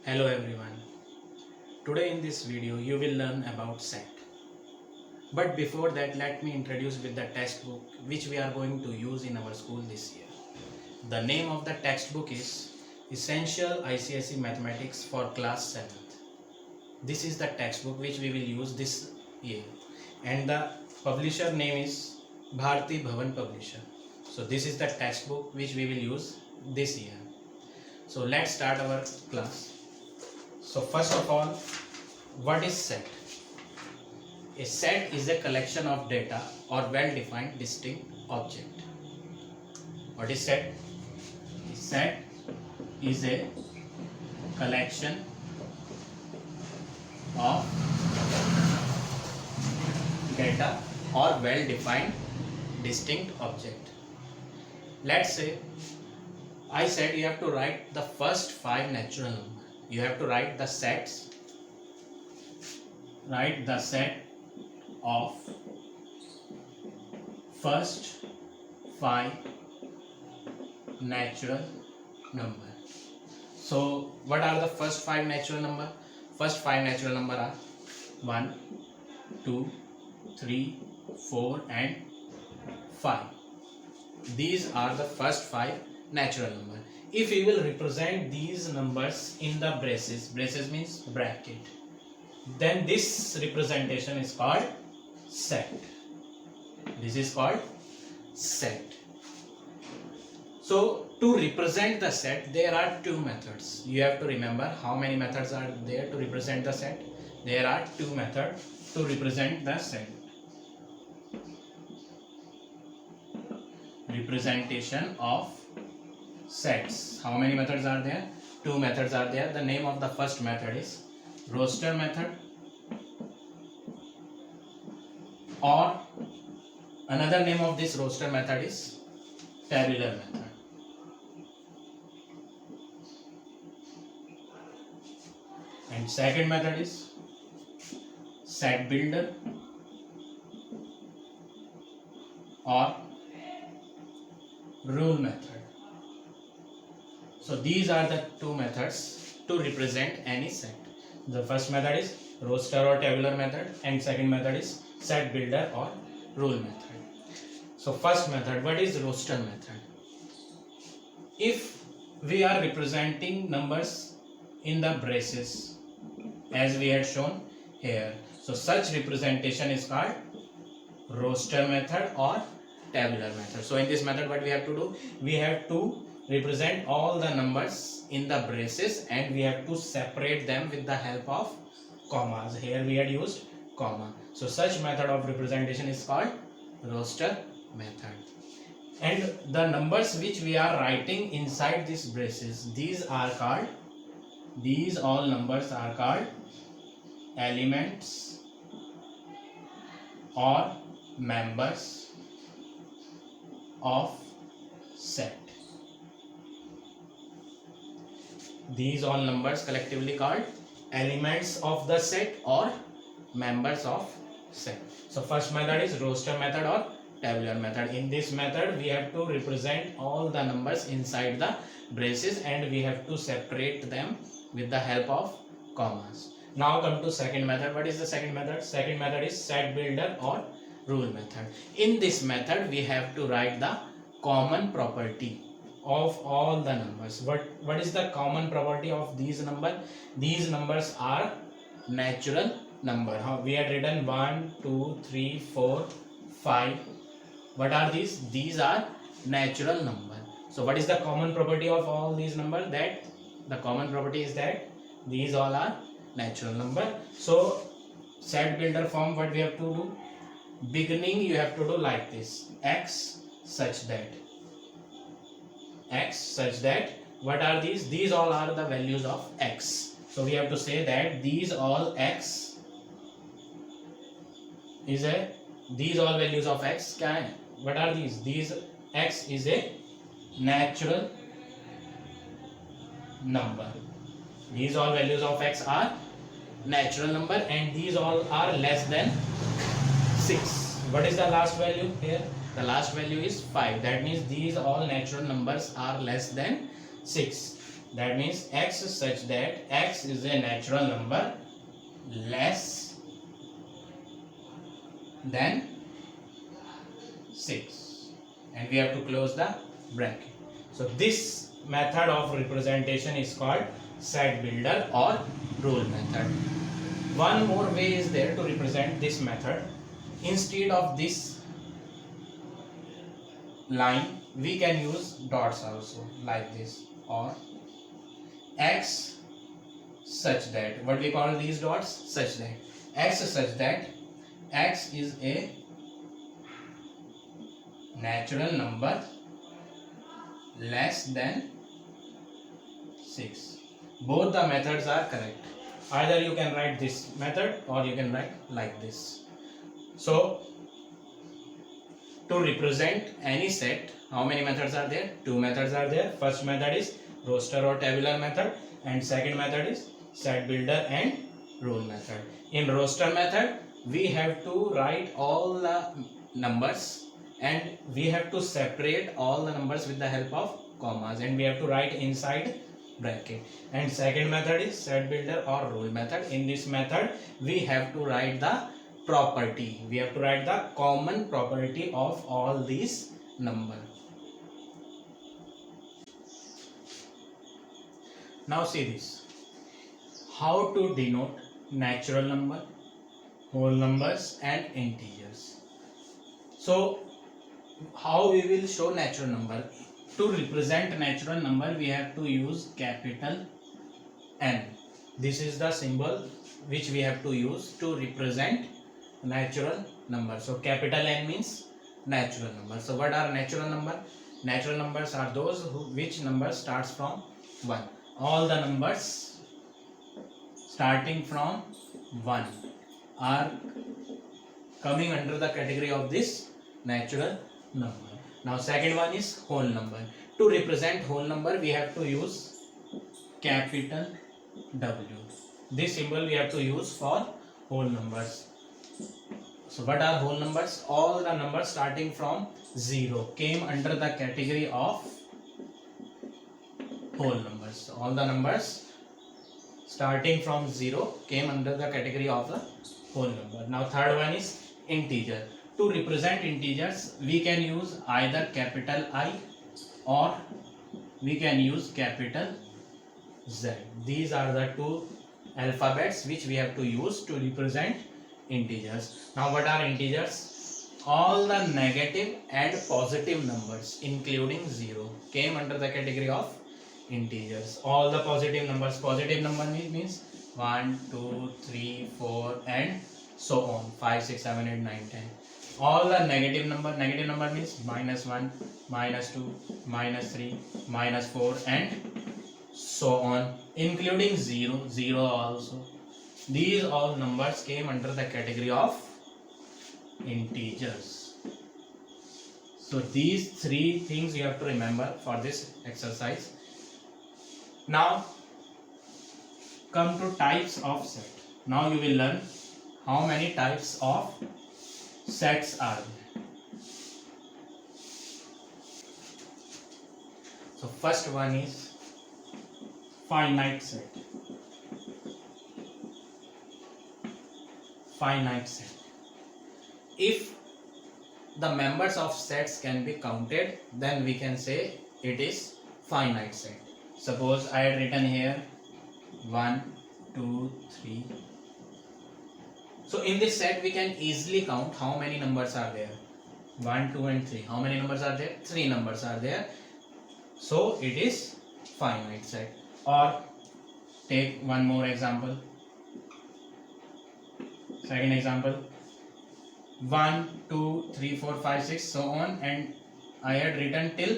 Hello everyone. Today in this video you will learn about set. But before that let me introduce with the textbook which we are going to use in our school this year. The name of the textbook is Essential ICSE Mathematics for Class 7th. This is the textbook which we will use this year and the publisher name is Bharti Bhavan Publisher. So this is the textbook which we will use this year. So let's start our class. So first of all, what is set? A set is a collection of data or well-defined distinct object. What is set? A set is a collection of data or well-defined distinct object. Let's say I said you have to write the first 5 natural numbers. You have to write the sets. Write the set of first 5 natural number. So what are the first 5 natural number? First 5 natural number are 1, 2, 3, 4 and 5. These are the first 5 natural number. If we will represent these numbers in the braces means bracket, then this representation is called set. This is called set. So to represent the set there are two methods. You have to remember how many methods are there to represent the set. There are two methods to represent the set. Representation of sets. How many methods are there? Two methods are there. The name of the first method is roster method, or another name of this roster method is tabular method. And second method is set builder or rule method. So these are the two methods to represent any set. The first method is roster or tabular method and second method is set builder or rule method. So first method, what is roster method? If we are representing numbers in the braces as we had shown here, so such representation is called roster method or tabular method. So in this method what we have to do? We have to represent all the numbers in the braces and we have to separate them with the help of commas. Here we had used comma. So such method of representation is called roster method. And the numbers which we are writing inside these braces, these all numbers are called elements or members of set. These all numbers collectively called elements of the set or members of set. So first method is roster method or tabular method. In this method we have to represent all the numbers inside the braces and we have to separate them with the help of commas. Now come to second method. What is the second method? Second method is set builder or rule method. In this method we have to write the common property of all the numbers. What is the common property of these numbers? These numbers are natural number. We had written 1, 2, 3, 4, 5. What are these? These are natural number. So what is the common property of all these numbers? That the common property is that these all are natural number. So set builder form, what we have to do? Beginning you have to do like this: x such that what are these? These all are the values of x. So we have to say that these all values of x can, what are these? These x is a natural number. These all values of x are natural number and these all are less than 6. What is the last value here? The last value is 5. That means these all natural numbers are less than 6. That means x such that x is a natural number less than 6, and we have to close the bracket. So this method of representation is called set builder or rule method. One more way is there to represent this method. Instead of this line, we can use dots also, like this, or x such that, what we call these dots, such that x such that x is a natural number less than 6. Both the methods are correct. Either you can write this method or you can write like this. So to represent any set, how many methods are there? 2 methods are there. First method is roster or tabular method, and second method is set builder and rule method. In roster method, we have to write all the numbers and we have to separate all the numbers with the help of commas, and we have to write inside bracket. And second method is set builder or rule method. In this method, we have to write the property. We have to write the common property of all these numbers. Now see this. How to denote natural number, whole numbers and integers. So how we will show natural number? To represent natural number, we have to use capital N. This is the symbol which we have to use to represent natural number. So capital N means natural number. So what are natural number? Natural numbers are those which number starts from 1. All the numbers starting from 1 are coming under the category of this natural number. Now second one is whole number. To represent whole number, we have to use capital W. This symbol we have to use for whole numbers. So what are whole numbers? All the numbers starting from 0 came under the category of whole numbers. All the numbers starting from 0 came under the category of the whole number. Now third one is integer. To represent integers, we can use either capital I or we can use capital Z. These are the two alphabets which we have to use to represent integers. Now what are integers? All the negative and positive numbers including 0 came under the category of integers. All the positive numbers, positive number means 1, 2, 3, 4 and so on, 5, 6, 7, 8, 9, 10. All the negative number means -1, -2, -3, -4 and so on, including 0 also. These all numbers came under the category of integers. So these three things you have to remember for this exercise. Now come to types of set. Now you will learn how many types of sets are there. So first one is finite set. Finite set. If the members of sets can be counted, then we can say it is finite set. Suppose I had written here 1, 2, 3. So in this set we can easily count how many numbers are there. 1, 2 and 3. How many numbers are there? 3 numbers are there. So it is finite set. Or take one more example. Second example. 1, 2, 3, 4, 5, 6 so on, and I had written till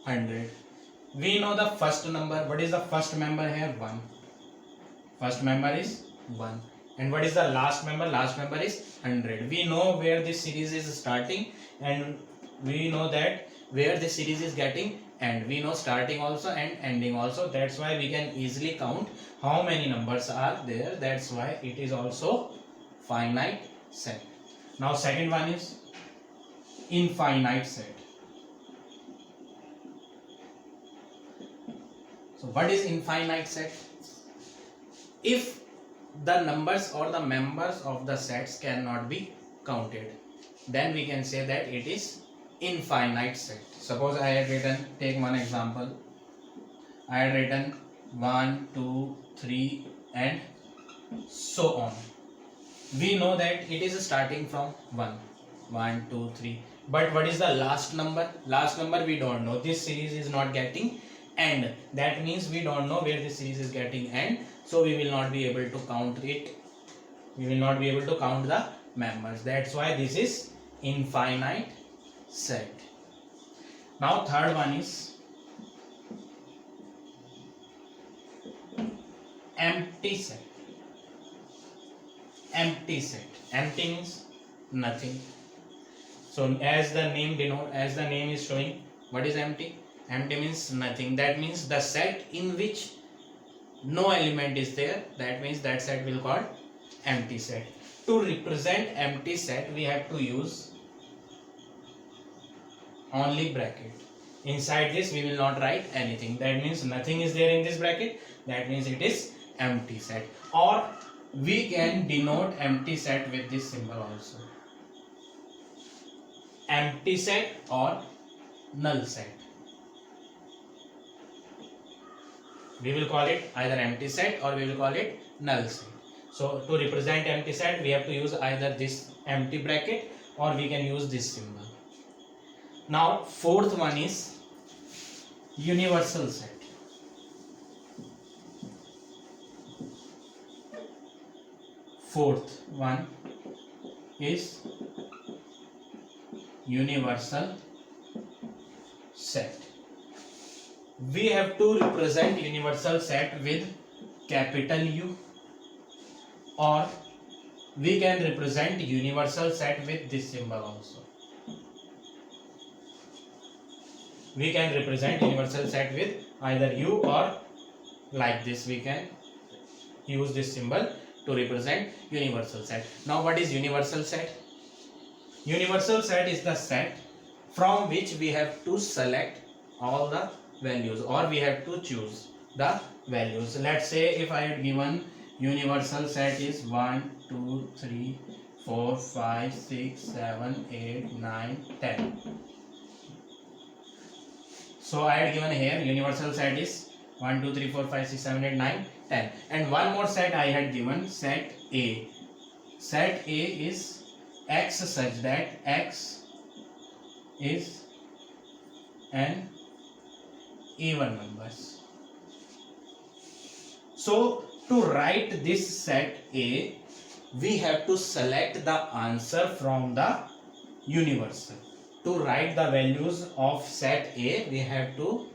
100. We know the first number. What is the first member here? 1. First member is 1. And what is the last member? Last member is 100. We know where this series is starting and we know that where the series is getting end. We know starting also and ending also. That's why we can easily count how many numbers are there. That's why it is also finite set. Now second one is infinite set. So what is infinite set? If the numbers or the members of the sets cannot be counted, then we can say that it is infinite set. Suppose I had written, take one example, I had written 1, 2, 3 and so on. We know that it is starting from 1, 2, 3. But what is the last number? Last number we don't know. This series is not getting end. That means we don't know where this series is getting end. So we will not be able to count it. We will not be able to count the members. That's why this is infinite set. Now third one is empty set. Empty set. Empty means nothing. So as the name is showing, what is empty? Empty means nothing. That means the set in which no element is there. That means that set will call empty set. To represent empty set, we have to use only bracket. Inside this we will not write anything. That means nothing is there in this bracket. That means it is empty set. Or we can denote empty set with this symbol also. Empty set or null set. We will call it either empty set or we will call it null set. So to represent empty set, we have to use either this empty bracket or we can use this symbol. Now fourth one is universal set. Fourth one is universal set. We have to represent universal set with capital U, or we can represent universal set with this symbol also. We can represent universal set with either U or like this. We can use this symbol to represent universal set. Now what is universal set? Universal set is the set from which we have to select all the values, or we have to choose the values. Let's say if I had given universal set is 1, 2, 3, 4, 5, 6, 7, 8, 9, 10. So I had given here universal set is 1, 2, 3, 4, 5, 6, 7, 8, 9, 10. And one more set I had given, set A. Set A is X such that X is an even numbers. So to write this set A, we have to select the answer from the universal. To write the values of set A, we have to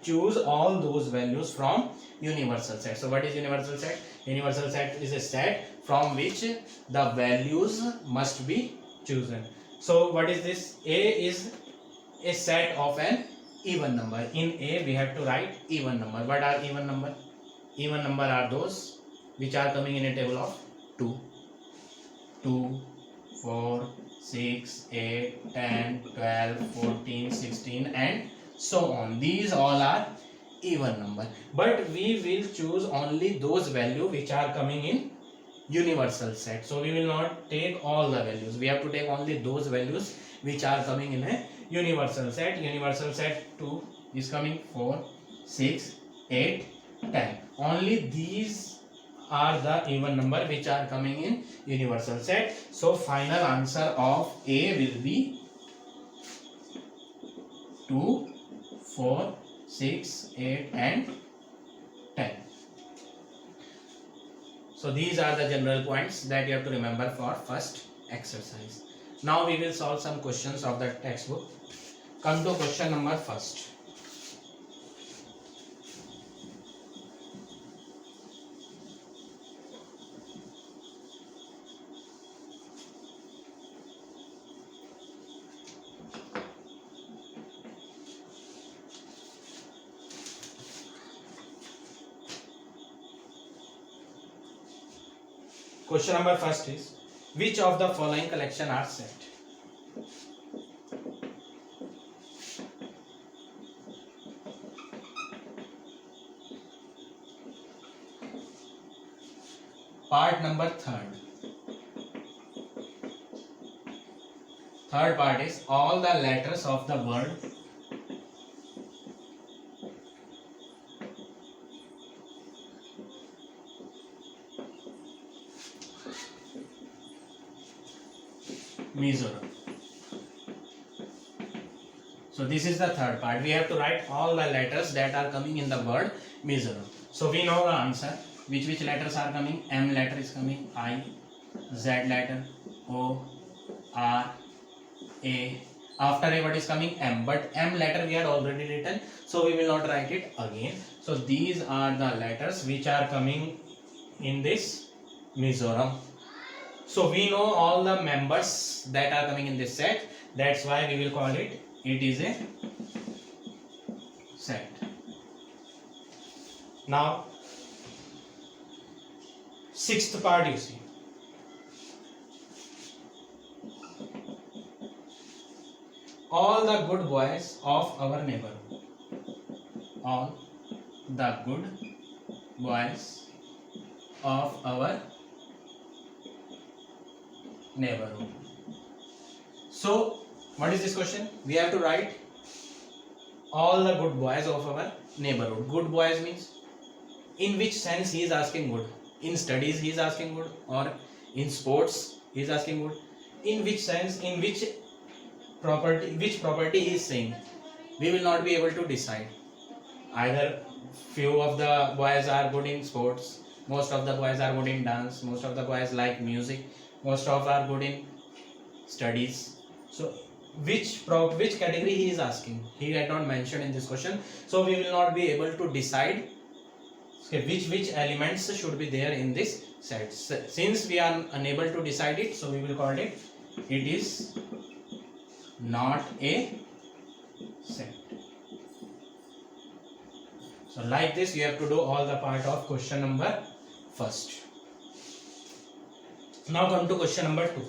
choose all those values from universal set. So what is universal set? Universal set is a set from which the values must be chosen. So what is this? A is a set of an even number. In A we have to write even number. What are even number? Even number are those which are coming in a table of 2, 4, 6, 8, 10, 12, 14, 16 and so on. These all are even number. But we will choose only those values which are coming in universal set. So we will not take all the values. We have to take only those values which are coming in a universal set. Universal set 2 is coming 4, 6, 8, 10. Only these are the even number which are coming in universal set. So final answer of A will be 2, 4, 6, 8 and 10. So these are the general points that you have to remember for first exercise. Now we will solve some questions of the textbook. Come to question number first. Question number first is, which of the following collection are set? part number third. Third part is all the letters of the word Mizoram. So this is the third part. We have to write all the letters that are coming in the word Mizoram. So we know the answer. Which letters are coming? M letter is coming. I. Z letter. O. R. A. After A what is coming? M. But M letter we had already written, so we will not write it again. So these are the letters which are coming in this Mizoram. So we know all the members that are coming in this set. That's why we will call it. It is a set. Now, sixth part you see. All the good boys of our neighborhood. All the good boys of our neighborhood. So, what is this question? We have to write all the good boys of our neighborhood. Good boys means in which sense he is asking good? In studies he is asking good, or in sports he is asking good? In which sense? In which property he is saying? We will not be able to decide. Either few of the boys are good in sports, most of the boys are good in dance, most of the boys like music, most of are good in studies. So which category he is asking? He had not mentioned in this question, so we will not be able to decide which elements should be there in this set. Since we are unable to decide it, so we will call it is not a set. So like this you have to do all the part of question number first. Now come to question number 2.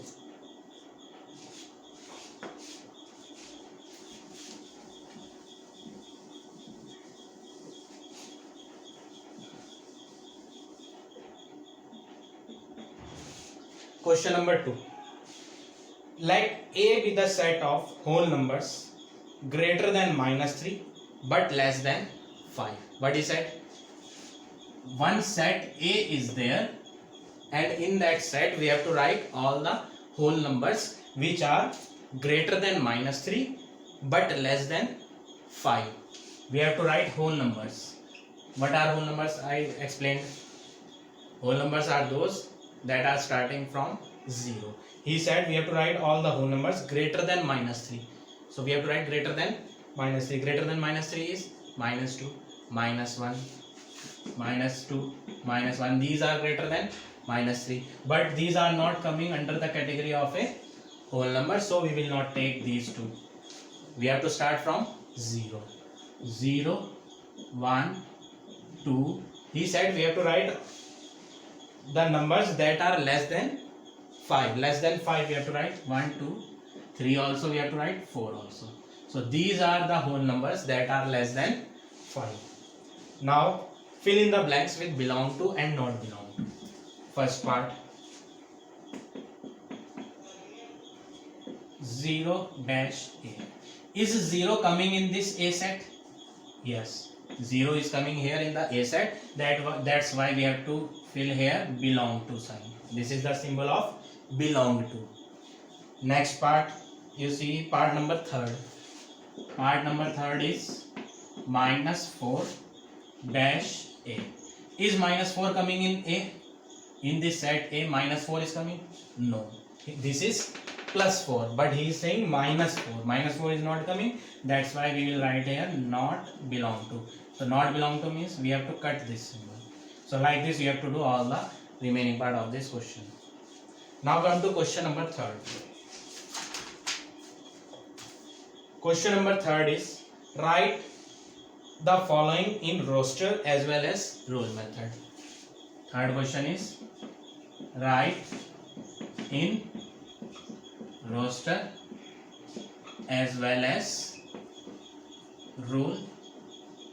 Question number 2. Let A be the set of whole numbers greater than -3 but less than 5. What is said? One set A is there, and in that set we have to write all the whole numbers which are greater than -3 but less than 5. We have to write whole numbers. What are whole numbers? I explained. Whole numbers are those that are starting from 0. He said we have to write all the whole numbers greater than -3. So we have to write greater than -3. Greater than -3 is -2, -1, -2, -1. These are greater than -3. But these are not coming under the category of a whole number, so we will not take these two. We have to start from 0. 0, 1, 2. He said we have to write the numbers that are less than 5. Less than 5 we have to write 1, 2, 3 also we have to write 4 also. So these are the whole numbers that are less than 5. Now fill in the blanks with belong to and not belong to. First part, 0 dash A. Is 0 coming in this A set? Yes, 0 is coming here in the A set. That's why we have to fill here belong to sign. This is the symbol of belong to. Next part, you see part number 3rd. Part number 3rd is -4 dash A. Is -4 coming in A? In this set A, -4 is coming? No. This is +4, but he is saying -4. -4 is not coming. That's why we will write here not belong to. So not belong to means we have to cut this symbol. So like this you have to do all the remaining part of this question. Now come to question number 3rd. Question number 3rd is write the following in roster as well as rule method. Third question is write in roster as well as rule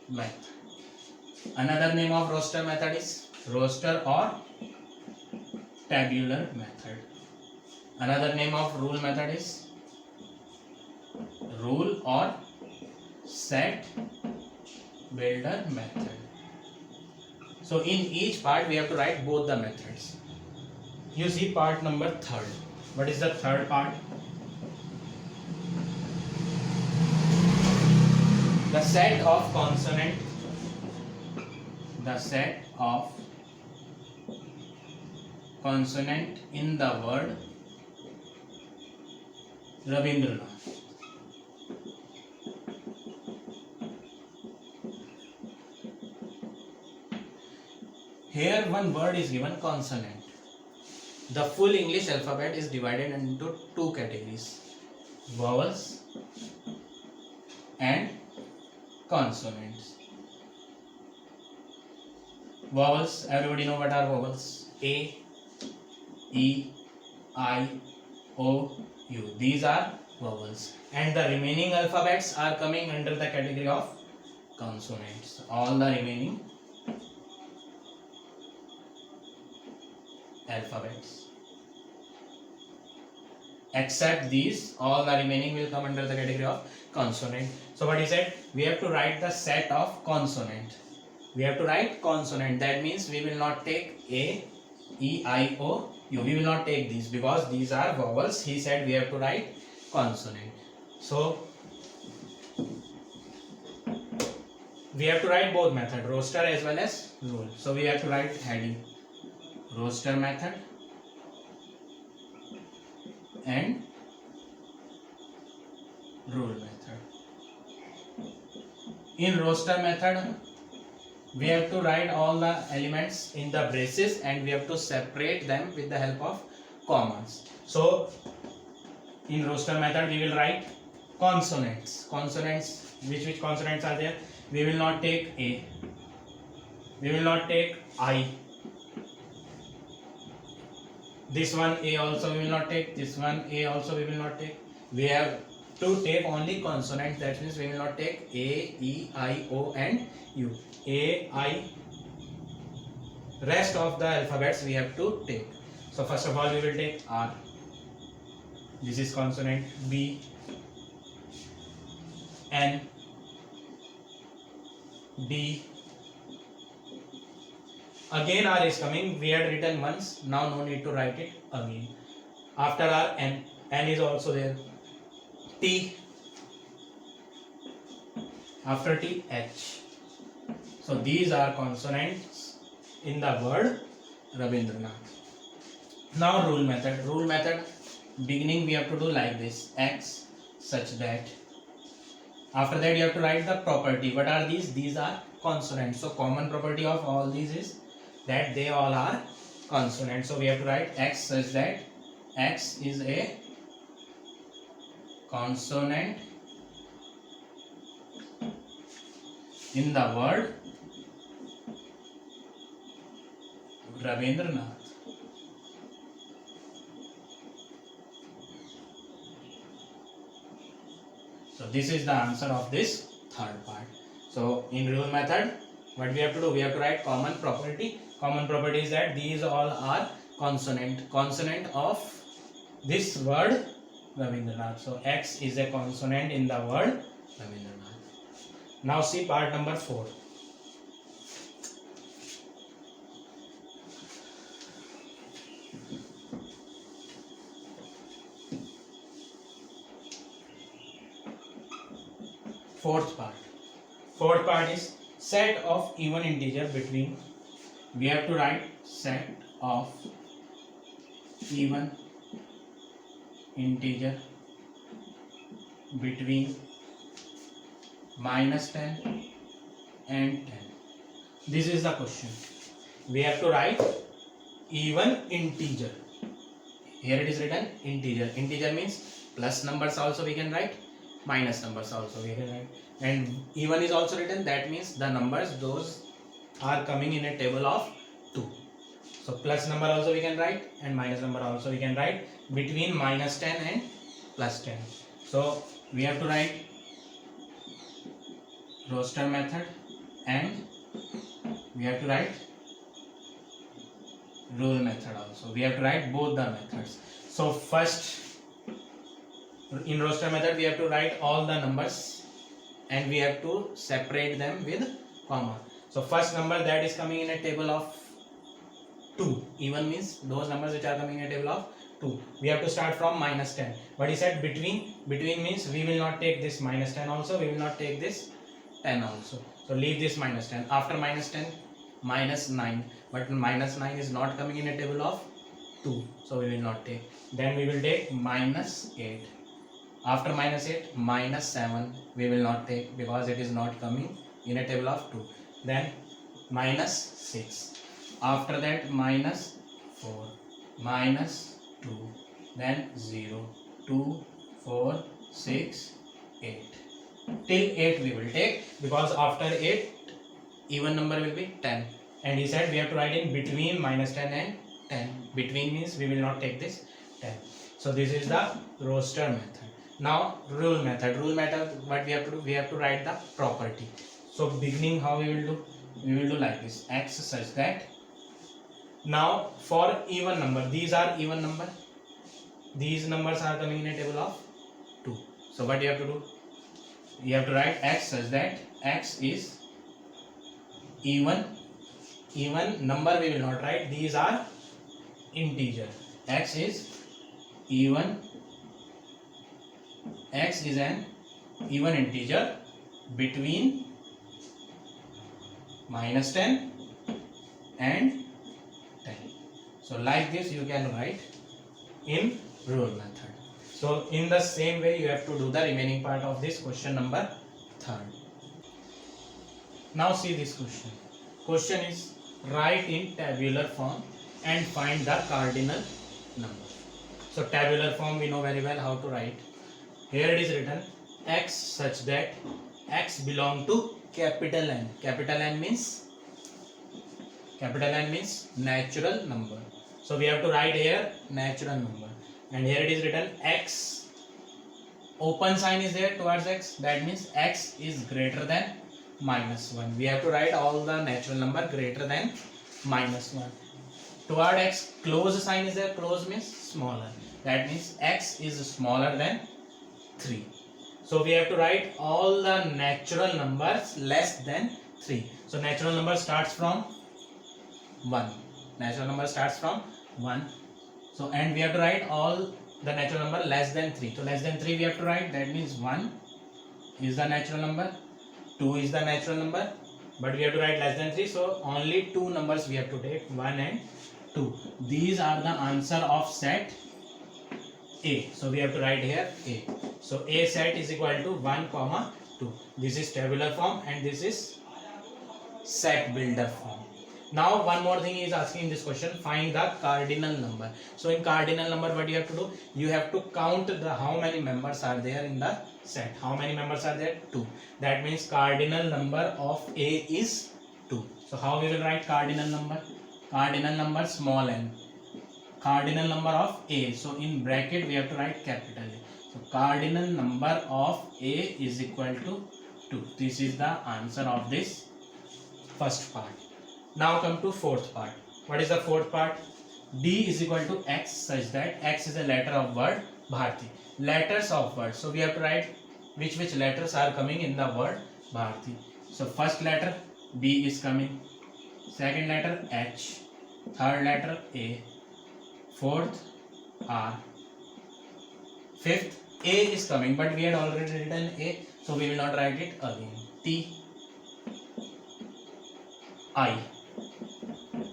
method. Another name of roster method is roster or tabular method. Another name of rule method is rule or set builder method. So in each part we have to write both the methods. You see part number third. What is the third part? The set of consonant. The set of consonant in the word Rabindranath. Here one word is given consonant. The full English alphabet is divided into two categories, vowels and consonants. Vowels, everybody know what are vowels? A, E, I, O, U. These are vowels. And the remaining alphabets are coming under the category of consonants. All the remaining alphabets. Except these, all the remaining will come under the category of consonant. So what is it? We have to write the set of consonant. We have to write consonant. That means we will not take A, E, I, O, U. We will not take these because these are vowels. He said we have to write consonant. So we have to write both method, roster as well as rule. So we have to write heading, roster method and rule method. In roster method, we have to write all the elements in the braces and we have to separate them with the help of commas. So in roster method we will write consonants. Consonants, which consonants are there? We will not take A. We will not take I. This one A also we will not take. This one A also we will not take. We have to take only consonants. That means we will not take A, E, I, O and U. A, I. Rest of the alphabets we have to take. So first of all we will take R. This is consonant. B, N, D. Again R is coming. We had written once. Now no need to write it again. After R, N. N is also there. T. After T, H. So these are consonants in the word Rabindranath. Now rule method. Rule method, beginning we have to do like this. X such that. After that you have to write the property. What are these? These are consonants. So common property of all these is that they all are consonants. So we have to write X such that X is a consonant in the word Rabindranath. So this is the answer of this third part. So in rule method, what we have to do? We have to write common property. Common property is that these all are consonant of this word Rabindranath. So X is a consonant in the word Rabindranath. Now see part number 4. Fourth part is set of even integer between. We have to write set of even integer between -10 and 10. This is the question. We have to write even integer. Here it is written integer. Integer means plus numbers also we can write, minus numbers also we can write, and even is also written. That means the numbers those are coming in a table of 2. So plus number also we can write and minus number also we can write between -10 and +10. So we have to write roster method and we have to write rule method also. We have to write both the methods. So first, in roster method we have to write all the numbers and we have to separate them with comma. So first number that is coming in a table of 2, even means those numbers which are coming in a table of 2. We have to start from minus 10. But he said between means we will not take this minus 10 also, we will not take this 10 also. So leave this minus 10. After minus 10, minus 9. But minus 9 is not coming in a table of 2. So we will not take. Then we will take minus 8. After minus 8, minus 7. We will not take because it is not coming in a table of 2. Then minus 6. After that, minus 4. Minus 2. Then 0. 2, 4, 6, 8. Till 8 we will take because after 8 even number will be 10. And he said we have to write in between minus 10 and 10. Between means we will not take this 10. So this is the roster method. Now rule method. Rule method, what we have to do? We have to write the property. So beginning how we will do? We will do like this. X such that. Now for even number, these are even number. These numbers are coming in a table of 2. So what you have to do? You have to write X such that X is even number we will not write. These are integer. X is even. X is an even integer between minus 10 and 10. So like this you can write in rule method. So in the same way you have to do the remaining part of this question number 3. Now see this question. Question is write in tabular form and find the cardinal number. So tabular form we know very well how to write. Here it is written X such that X belong to capital N. Capital N means natural number. So we have to write here natural number. And here it is written X. Open sign is there towards X. That means X is greater than minus 1. We have to write all the natural number greater than minus 1. Toward X, close sign is there. Close means smaller. That means X is smaller than 3. So we have to write all the natural numbers less than 3. So natural number starts from 1. Natural number starts from 1. So and we have to write all the natural number less than 3. So less than 3 we have to write. That means 1 is the natural number. 2 is the natural number. But we have to write less than 3. So only 2 numbers we have to take. 1 and 2. These are the answer of set A. So we have to write here A. So A set is equal to 1, 2. This is tabular form and this is set builder form. Now one more thing is asking this question, find the cardinal number. So in cardinal number what you have to do? You have to count the how many members are there in the set. How many members are there? 2. That means cardinal number of A is 2. So how we will write cardinal number? Cardinal number small n. Cardinal number of A. So in bracket we have to write capital A. So cardinal number of A is equal to 2. This is the answer of this first part. Now come to fourth part. What is the fourth part? D is equal to X such that X is a letter of word Bharti. Letters of word. So we have to write which letters are coming in the word Bharti. So first letter B is coming. Second letter H. Third letter A. Fourth R. Fifth A is coming, but we had already written A, so we will not write it again. T. I.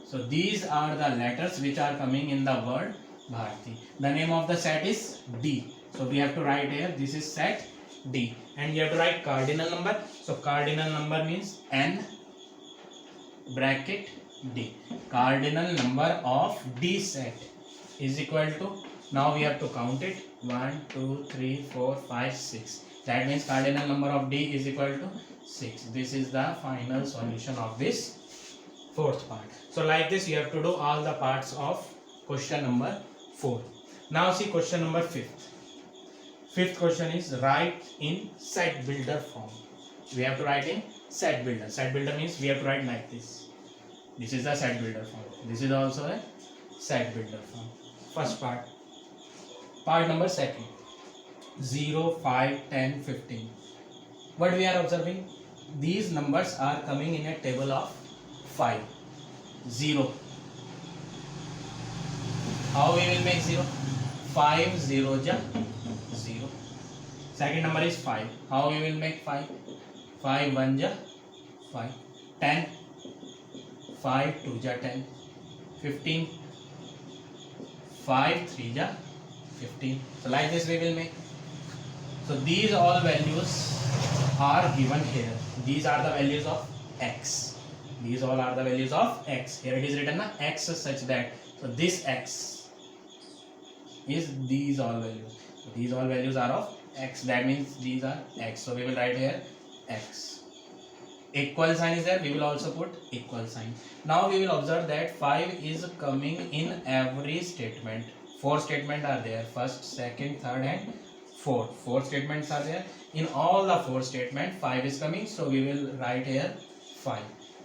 So these are the letters which are coming in the word Bharti. The name of the set is D. So we have to write here, this is set D. And you have to write cardinal number. So cardinal number means N bracket D. Cardinal number of D set is equal to, now we have to count it, 1, 2, 3, 4, 5, 6. That means cardinal number of D is equal to 6. This is the final solution of this fourth part. So like this you have to do all the parts of question number 4. Now see question number 5th. Fifth question is write in set builder form. We have to write in set builder. Set builder means we have to write like this. This is the set builder form. This is also a set builder form. First part. Part number second. 0, 5, 10, 15. What we are observing? These numbers are coming in a table of 5. 0. How we will make 0? 5 0 ja 0. Second number is 5. How we will make 5? 5 1 ja 5. 10. 5 2 ja 10. 15. 5 3 ja 15. So like this we will make. So these all values are given here. These are the values of x. These all are the values of x. Here it is written x such that. So this x is these all values. So these all values are of x. That means these are x. So we will write here x. Equal sign is there. We will also put equal sign. Now we will observe that 5 is coming in every statement. 4 statements are there. First, second, third and fourth. 4 statements are there. In all the 4 statements, 5 is coming. So we will write here 5.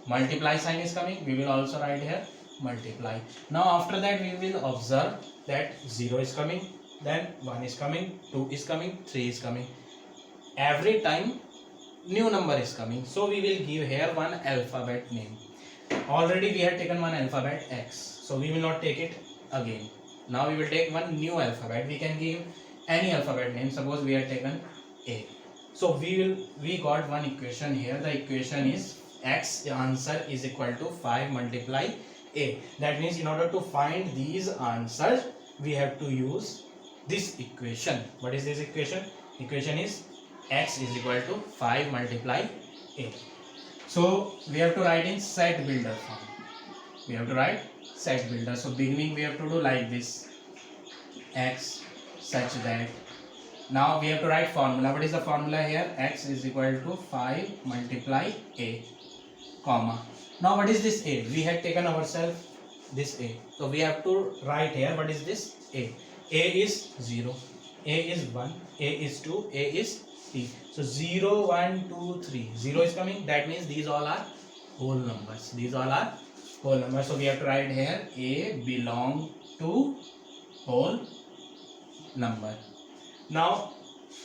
Multiply sign is coming. We will also write here multiply. Now after that we will observe that 0 is coming, then 1 is coming, 2 is coming, 3 is coming. Every time new number is coming. So we will give here one alphabet name. Already we had taken one alphabet x. So we will not take it again. Now we will take one new alphabet. We can give any alphabet name. Suppose we have taken A. So we got one equation here. The equation is x answer is equal to 5 multiply A. That means in order to find these answers, we have to use this equation. What is this equation? Equation is x is equal to 5 multiply A. So we have to write in set builder form. We have to write set builder. So beginning we have to do like this. X such that. Now we have to write formula. What is the formula here? X is equal to 5 multiply A, comma. Now what is this A? We had taken ourselves this A. So we have to write here what is this A. A is 0, A is 1, A is 2, A is 3. So 0, 1, 2, 3. 0 is coming. That means these all are whole numbers. These all are whole numbers. So we have to write here A belong to whole number. Now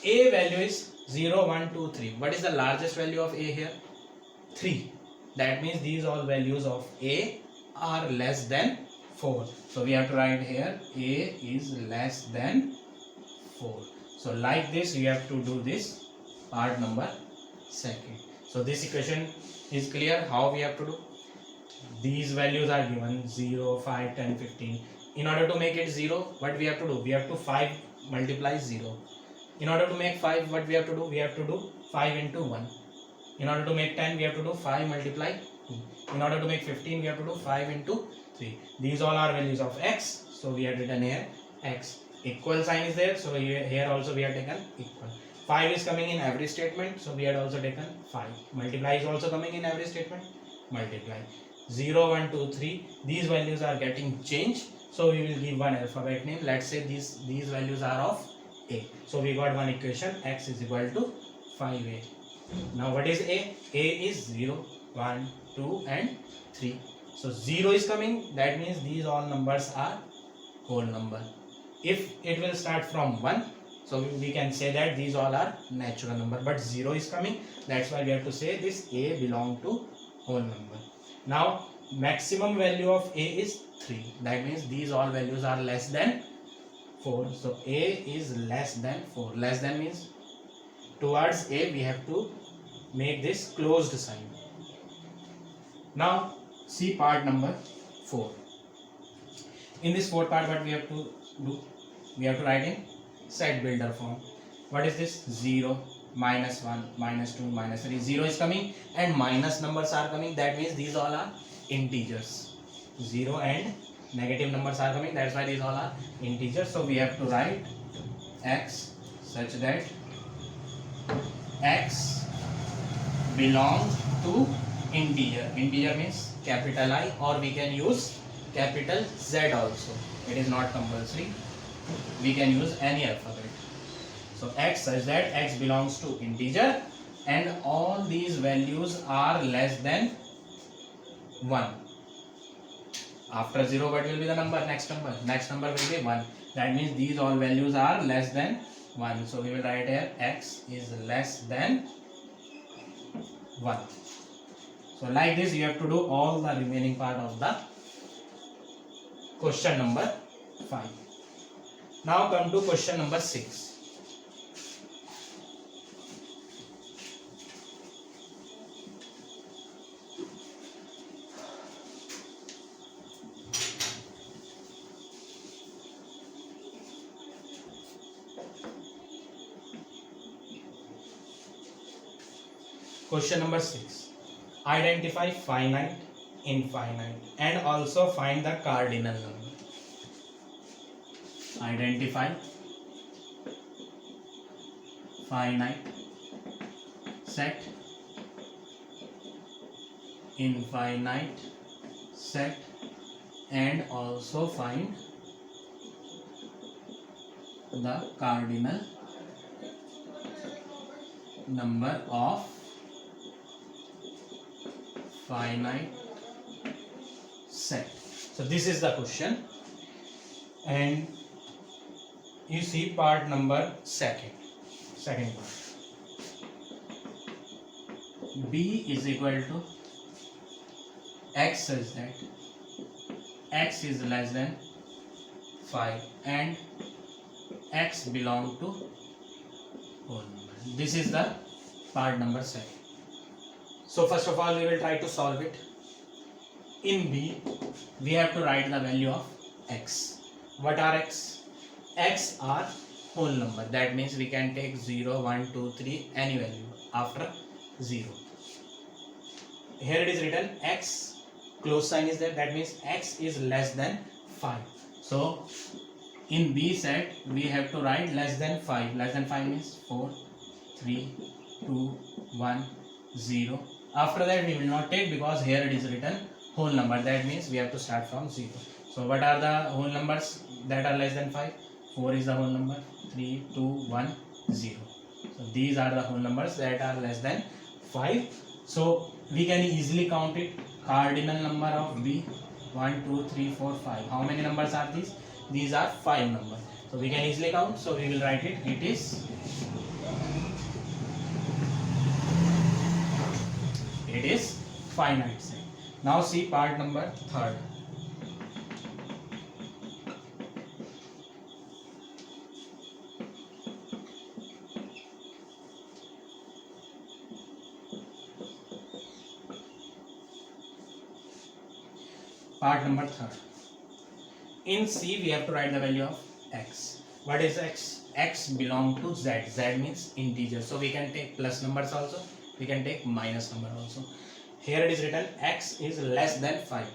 A value is 0, 1, 2, 3. What is the largest value of A here? 3. That means these all values of A are less than 4. So we have to write here A is less than 4. So like this we have to do this part number second. So this equation is clear. How we have to do? These values are given 0, 5, 10, 15. In order to make it 0, what we have to do? We have to 5 multiply 0. In order to make 5, what we have to do? We have to do 5 into 1. In order to make 10, we have to do 5 multiply 2. In order to make 15, we have to do 5 into 3. These all are values of x. So we have written here x. Equal sign is there. So here also we have taken equal. 5 is coming in every statement. So we had also taken 5. Multiply is also coming in every statement. Multiply. 0, 1, 2, 3. These values are getting changed. So we will give one alphabet name. Let's say these values are of A. So we got one equation. X is equal to 5A. Now what is A? A is 0, 1, 2 and 3. So 0 is coming. That means these all numbers are whole number. If it will start from 1, so we can say that these all are natural number. But 0 is coming. That's why we have to say this A belong to whole number. Now maximum value of A is 3. That means these all values are less than 4. So A is less than 4. Less than means towards A we have to make this closed sign. Now see part number 4. In this fourth part, what we have to do? We have to write in set builder form. What is this? 0, minus 1, minus 2, minus 3. 0 is coming and minus numbers are coming. That means these all are integers. 0 and negative numbers are coming. That's why these all are integers. So we have to write x such that x belongs to integer. Integer means capital I, or we can use capital Z also. It is not compulsory. We can use any alphabet. So x such that x belongs to integer and all these values are less than 1. After 0, what will be the number? Next number. Next number will be 1. That means these all values are less than 1. So we will write here x is less than 1. So like this you have to do all the remaining part of the question number 5. Now come to question number 6. Question number 6. Identify finite, infinite, and also find the cardinal number. Identify finite set, infinite set, and also find the cardinal number of finite set. So this is the question, and you see part number second part. B is equal to x such that x is less than 5 and x belong to whole number. This is the part number second. So first of all we will try to solve it. In B we have to write the value of x. What are x? X are whole number. That means we can take 0, 1, 2, 3 any value after 0. Here it is written x, close sign is there. That means x is less than 5. So in B set we have to write less than 5. Less than 5 means 4, 3, 2, 1, 0. After that we will not take because here it is written whole number. That means we have to start from 0. So what are the whole numbers that are less than 5? 4 is the whole number, 3, 2, 1, 0. So these are the whole numbers that are less than 5. So we can easily count it. Cardinal number of B, 1, 2, 3, 4, 5. How many numbers are these? These are 5 numbers. So we can easily count. So we will write it. It is finite set. Now see part number 3rd. Part number 3rd. In C we have to write the value of x. What is x? X belong to z. Z means integer. So we can take plus numbers also. We can take minus number also. Here it is written x is less than 5.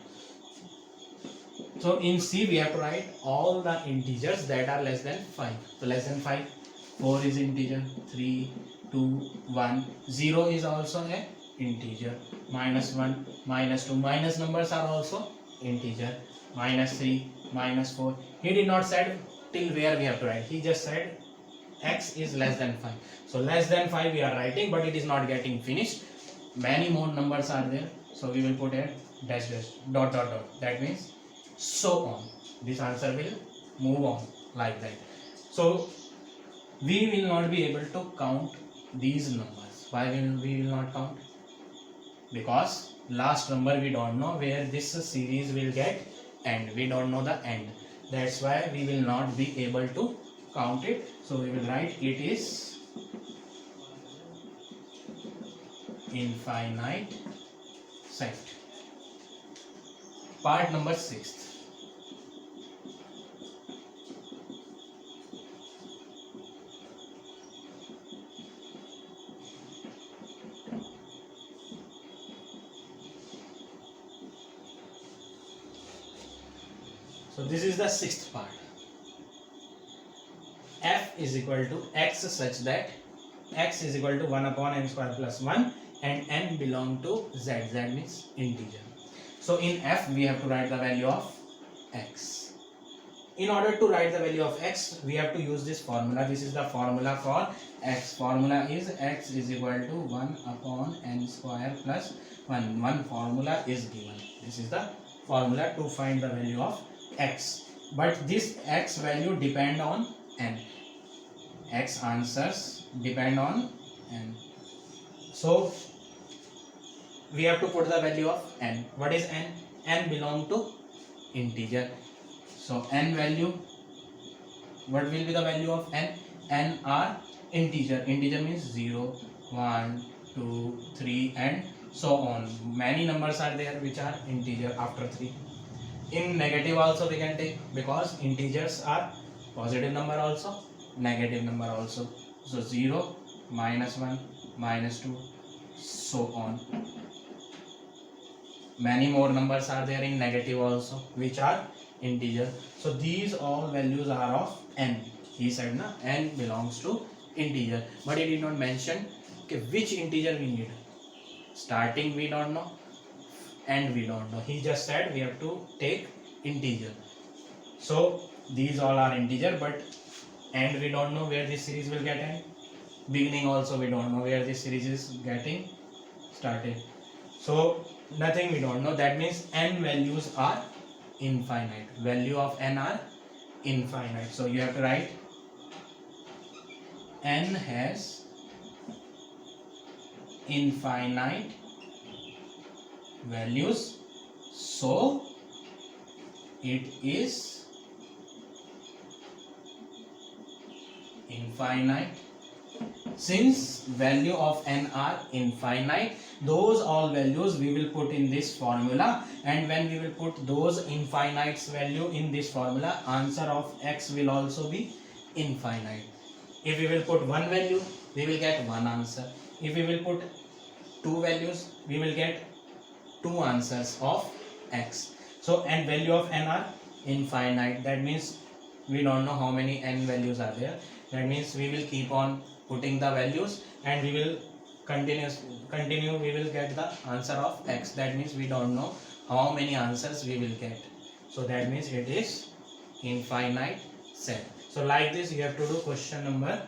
So in C we have to write all the integers that are less than 5. So less than 5, 4 is integer, 3, 2, 1, 0 is also a integer, minus 1, minus 2, minus numbers are also integer, minus 3, minus 4. He did not said till where we have to write. He just said x is less than 5. So less than 5 we are writing, but it is not getting finished. Many more numbers are there. So we will put a dash dash dot dot dot. That means so on. This answer will move on like that. So we will not be able to count these numbers. Why we will not count? Because last number we don't know where this series will get end. We don't know the end. That's why we will not be able to count it. So we will write it is infinite set. Part number 6. So this is the 6th part. F is equal to x such that x is equal to 1 upon n square plus 1 and n belong to z. Z means integer. So in F we have to write the value of x. In order to write the value of x, we have to use this formula. This is the formula for x. Formula is x is equal to 1 upon n square plus 1. One formula is given. This is the formula to find the value of x, but this x value depend on n. X answers depend on n. So we have to put the value of n. What is n? N belong to integer. So n value, what will be the value of n? N are integer. Integer means 0, 1, 2, 3 and so on. Many numbers are there which are integer after 3. In negative also we can take, because integers are positive number also, negative number also. So 0, -1, -2, so on. Many more numbers are there in negative also which are integer. So these all values are of n. He said na n belongs to integer, but he did not mention which integer we need. Starting we don't know, and we don't know. He just said we have to take integer. So these all are integer, but and we don't know where this series will get end. Beginning also we don't know where this series is getting started. So nothing we don't know. That means n values are infinite. Value of n are infinite. So you have to write n has infinite values, so it is infinite. Since value of n are infinite, those all values we will put in this formula, and when we will put those infinites value in this formula, answer of x will also be infinite. If we will put one value, we will get one answer. If we will put two values, we will get two answers of x. So and value of n are infinite. That means we don't know how many n values are there. That means we will keep on putting the values and we will continue we will get the answer of x. That means we don't know how many answers we will get. So that means it is infinite set. So like this you have to do question number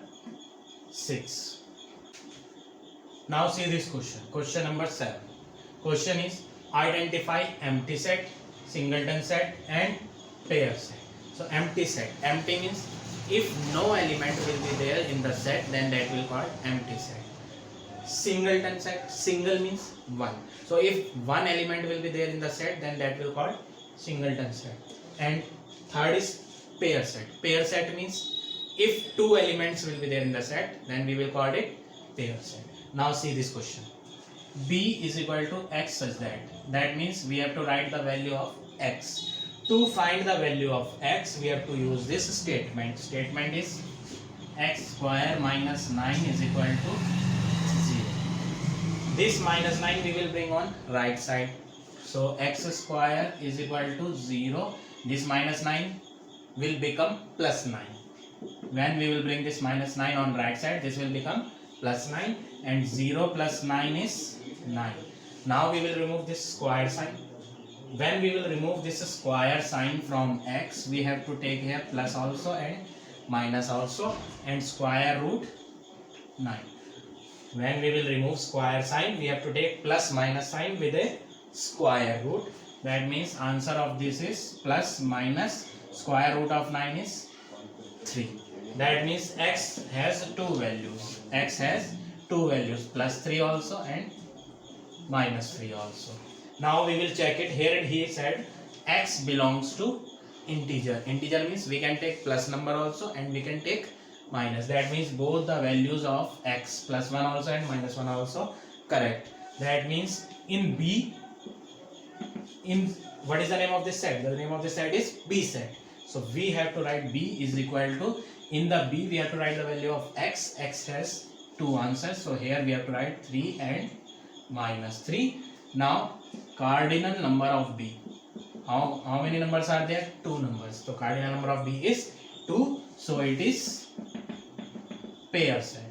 6. Now see this question. Question number 7. Question is identify empty set, singleton set and pair set. So empty set. Empty means if no element will be there in the set, then that will call empty set. Singleton set. Single means one. So if one element will be there in the set, then that will call singleton set. And third is pair set. Pair set means if two elements will be there in the set, then we will call it pair set. Now see this question. B is equal to x such that means we have to write the value of x. To find the value of x, we have to use this statement. Statement is x square minus 9 is equal to 0. This minus 9 we will bring on right side. So x square is equal to 0. This minus 9 will become plus 9. When we will bring this minus 9 on right side, this will become plus 9, and 0 plus 9 is 9. Now we will remove this square sign. When we will remove this square sign from x, we have to take here plus also and minus also, and square root 9. When we will remove square sign, we have to take plus minus sign with a square root. That means answer of this is plus minus square root of 9 is 3. That means x has two values. X has two values, plus 3 also and minus 3 also. Now we will check it. Here he said x belongs to integer. Integer means we can take plus number also and we can take minus. That means both the values of x, plus 1 also and minus 1 also correct. That means in B, in what is the name of this set? The name of this set is B set. So we have to write B is equal to, in the B we have to write the value of x. X has two answers. So here we have to write 3 and minus 3. Now cardinal number of B. How many numbers are there? 2 numbers. So cardinal number of B is 2. So it is pair set.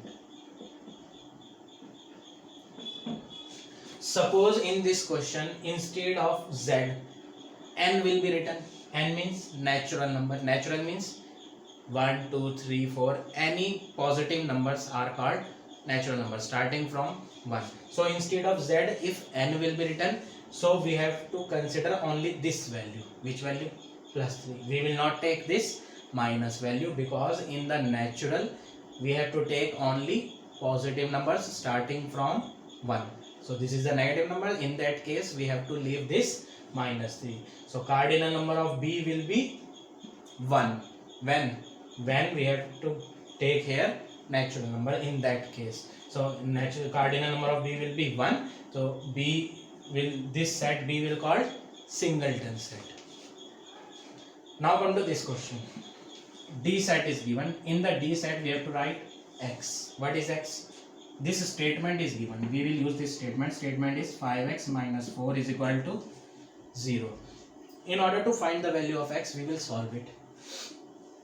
Suppose in this question instead of z, n will be written. N means natural number. Natural means 1, 2, 3, 4. Any positive numbers are called natural numbers starting from 1. So instead of z, if n will be written, So we have to consider only this value. Which value? Plus 3. We will not take this minus value, because in the natural we have to take only positive numbers starting from 1. So this is the negative number. In that case we have to leave this minus 3. So cardinal number of B will be 1 when we have to take here natural number in that case. So natural cardinal number of B will be 1. So B will, this set B will called singleton set. Now come to this question. D set is given. In the D set we have to write x. What is x? This statement is given. We will use this statement. Statement is 5x minus 4 is equal to 0. In order to find the value of x, we will solve it.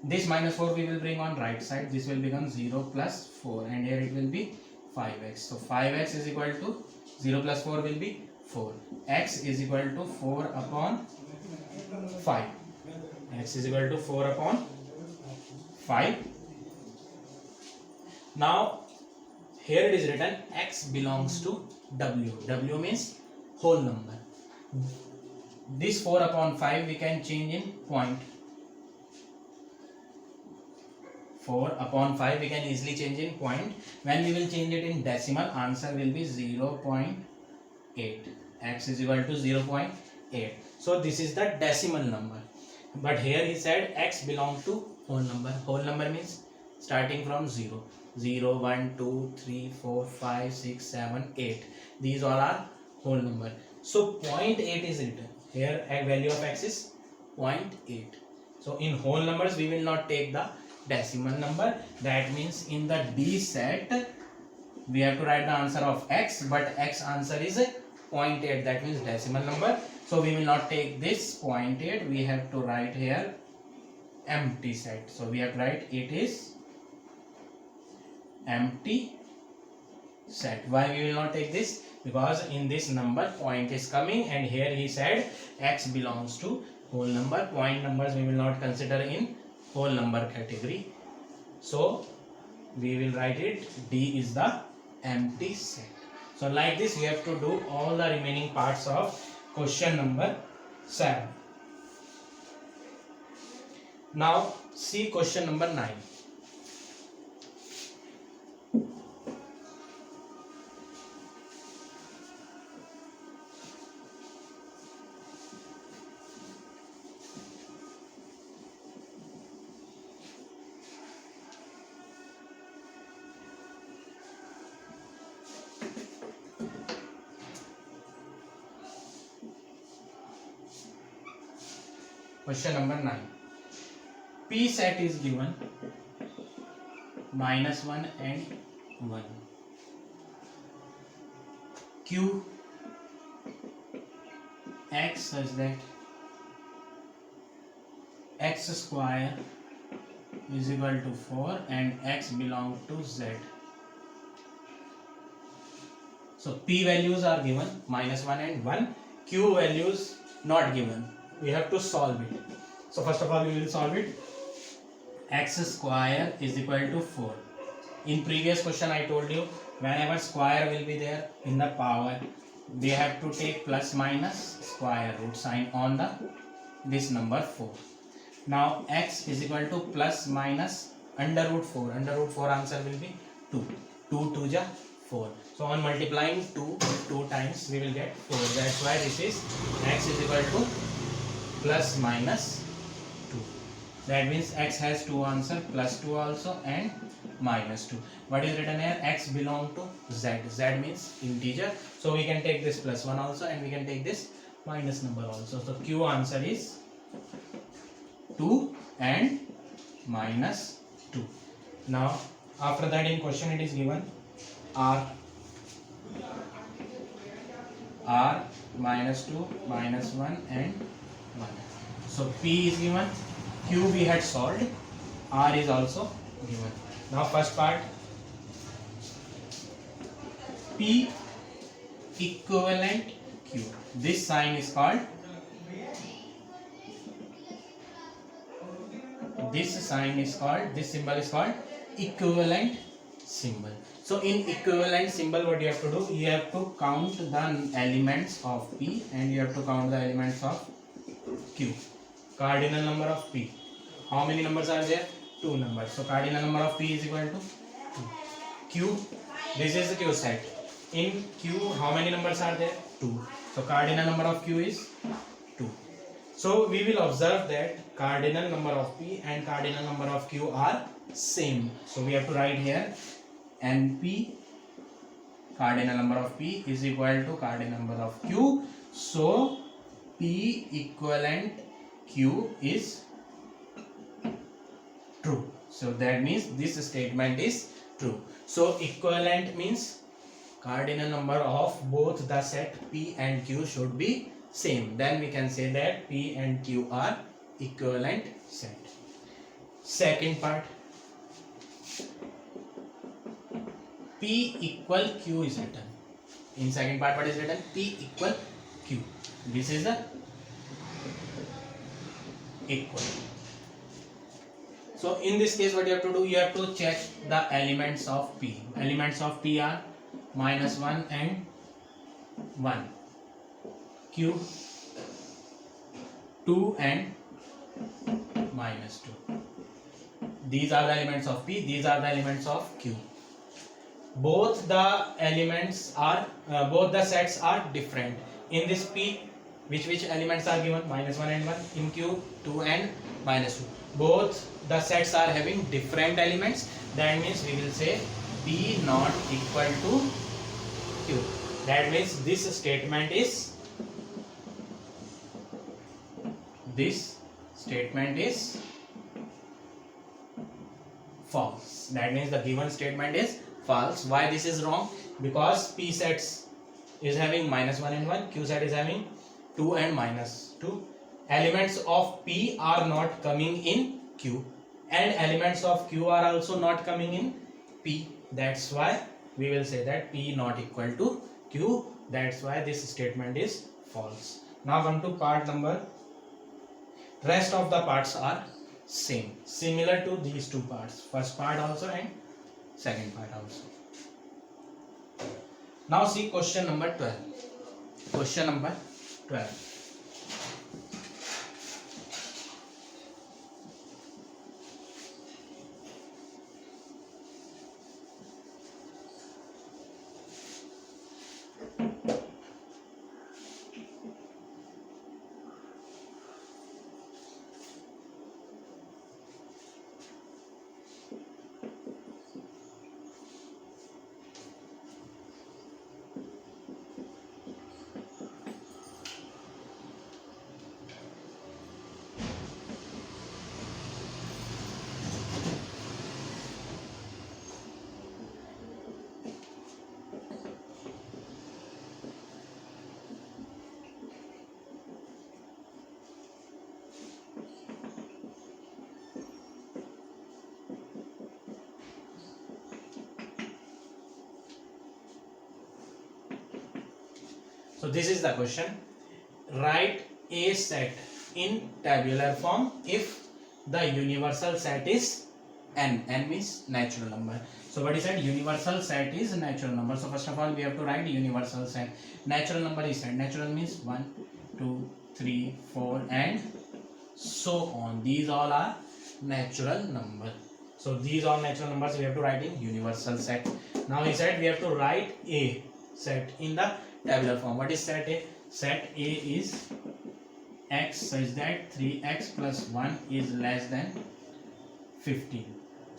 This minus 4 we will bring on right side. This will become 0 plus 4, and here it will be 5x. So 5x is equal to 0 plus 4 will be 4. X is equal to 4 upon 5. X is equal to 4 upon 5. Now here it is written x belongs to W. W means whole number. This 4 upon 5 we can change in point. 4 upon 5 we can easily change in point. When we will change it in decimal, answer will be 0.8. X is equal to 0.8. So this is the decimal number. But here he said x belongs to whole number. Whole number means starting from 0. 0, 1, 2, 3, 4, 5, 6, 7, 8. These all are whole number. So 0.8 is written. Here a value of x is 0.8. So in whole numbers we will not take the decimal number. That means in the D set we have to write the answer of x, but x answer is 0.8. That means decimal number. So we will not take this 0.8. We have to write here empty set. So we have to write it is empty set. Why we will not take this? Because in this number point is coming, and here he said x belongs to whole number. Point numbers we will not consider in whole number category. So we will write it D is the empty set. So like this we have to do all the remaining parts of question number 7. Now see question number 9. Question number 9. P set is given minus 1 and 1. Q x such that x square is equal to 4 and x belongs to z. So P values are given minus 1 and 1. Q values not given. We have to solve it. So first of all we will solve it. X square is equal to 4. In previous question I told you, whenever square will be there in the power, we have to take plus minus square root sign on the this number 4. Now x is equal to plus minus under root 4. Under root 4 answer will be 2. 2 2 ja 4. So on multiplying 2 times we will get 4. That's why this is x is equal to plus minus 2. That means x has 2 answer, plus 2 also and minus 2. What is written here? X belong to z. Z means integer. So we can take this plus 1 also, and we can take this minus number also. So Q answer is 2 and minus 2. Now after that in question it is given R minus 2, minus 1 and 1. So P is given, Q we had solved, R is also given. Now first part, P equivalent Q. This sign is called, this symbol is called equivalent symbol. So in equivalent symbol, what you have to do, you have to count the elements of P and you have to count the elements of Q. Cardinal number of P, how many numbers are there? 2 numbers. So cardinal number of P is equal to 2. Q, this is the Q set. In Q, how many numbers are there? 2. So cardinal number of Q is 2. So we will observe that cardinal number of P and cardinal number of Q are same. So we have to write here NP, cardinal number of P is equal to cardinal number of Q. So P equivalent Q is true. So that means this statement is true. So equivalent means cardinal number of both the set P and Q should be same. Then we can say that P and Q are equivalent set. Second part, P equal Q is written. In second part, what is written? P equal Q. This is the equal. So in this case, what you have to do, you have to check the elements of P. Elements of P are -1 and 1. Q, 2 and -2. These are the elements of P. These are the elements of Q. Both the elements are both the sets are different. In this P, which elements are given? -1 and 1. In Q, 2 and -2. Both the sets are having different elements. That means we will say P not equal to Q. That means this statement is false. That means the given statement is false. Why this is wrong? Because P sets is having -1 and 1, Q set is having 2 and -2. Elements of P are not coming in Q and elements of Q are also not coming in P. That's why we will say that P not equal to Q. That's why this statement is false. Now come to part number. Rest of the parts are same, similar to these two parts, first part also and second part also. Now see question number 12. Question number 12. So this is the question. Write a set in tabular form if the universal set is n. N means natural number. So what is that? Universal set is natural number. So first of all, we have to write universal set. Natural number is set. Natural means 1, 2, 3, 4 and so on. These all are natural number. So these are natural numbers we have to write in universal set. Now he said we have to write a set in the tabular form. What is set A? Set A is x such that 3x plus 1 is less than 15.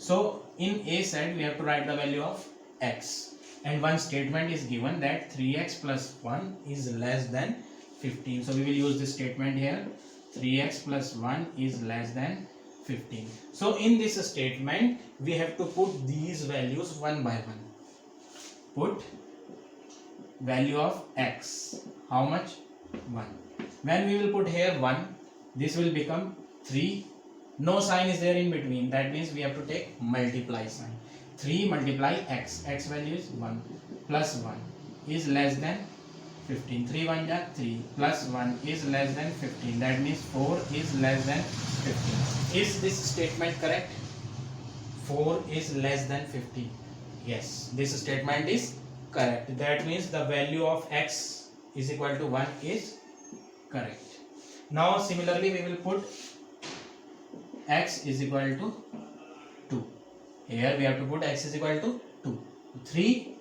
So in A set we have to write the value of x and one statement is given that 3x plus 1 is less than 15. So we will use this statement here. 3x plus 1 is less than 15. So in this statement we have to put these values one by one. Put value of x. How much? 1. When we will put here 1, this will become 3. No sign is there in between. That means we have to take multiply sign. 3 multiply x. X value is 1 plus 1 is less than 15. 3 1 ja 3 plus 1 is less than 15. That means 4 is less than 15. Is this statement correct? 4 is less than 15. Yes, this statement is correct. That means the value of x is equal to 1 is correct. Now similarly we will put x is equal to 2. Here we have to put x is equal to 2. 3,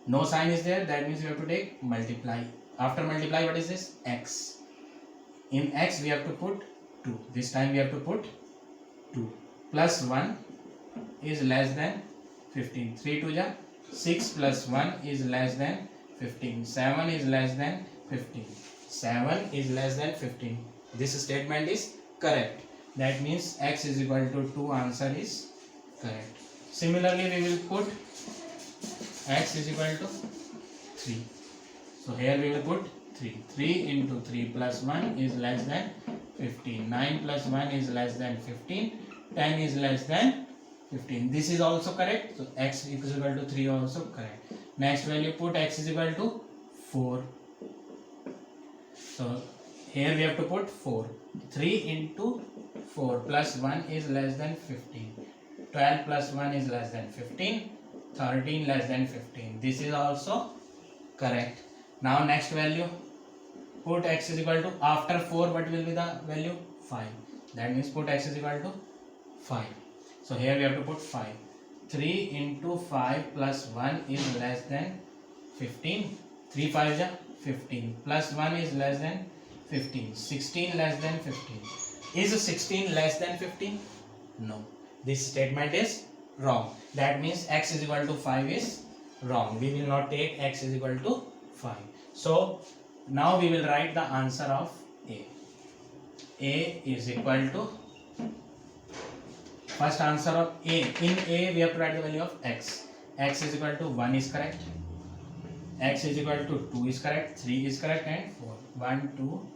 no sign is there, that means we have to take multiply. After multiply, what is this? X. In x we have to put 2. This time we have to put 2. Plus 1 is less than 15. 3 to ja 6 plus 1 is less than 15. 7 is less than 15. 7 is less than 15. This statement is correct. That means x is equal to 2. Answer is correct. Similarly, we will put x is equal to 3. So here we will put 3. 3 into 3 plus 1 is less than 15. 9 plus 1 is less than 15. 10 is less than 15. This is also correct. So x is equal to 3 also correct. Next value, put x is equal to 4. So here we have to put 4. 3 into 4 plus 1 is less than 15. 12 plus 1 is less than 15. 13 less than 15. This is also correct. Now next value, put x is equal to, after 4 what will be the value? 5. That means put x is equal to 5. So here we have to put 5. 3 into 5 plus 1 is less than 15. 3 5 ja 15. Plus 1 is less than 15. 16 less than 15. Is 16 less than 15? No. This statement is wrong. That means x is equal to 5 is wrong. We will not take x is equal to 5. So now we will write the answer of A. A is equal to, first answer of A. In A we have to write the value of x. X is equal to 1 is correct. X is equal to 2 is correct. 3 is correct and 4. 1, 2,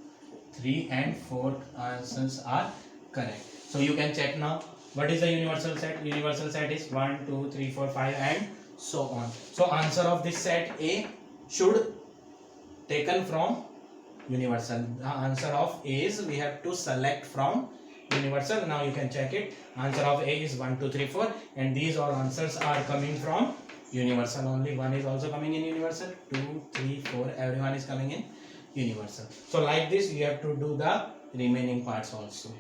3 and 4 answers are correct. So you can check now. What is the universal set? Universal set is 1, 2, 3, 4, 5 and so on. So answer of this set A should taken from universal. The answer of A is, we have to select from universal. Now you can check it. Answer of A is 1, 2, 3, 4 and these all answers are coming from universal only. 1 is also coming in universal. 2, 3, 4 everyone is coming in universal. So like this you have to do the remaining parts also.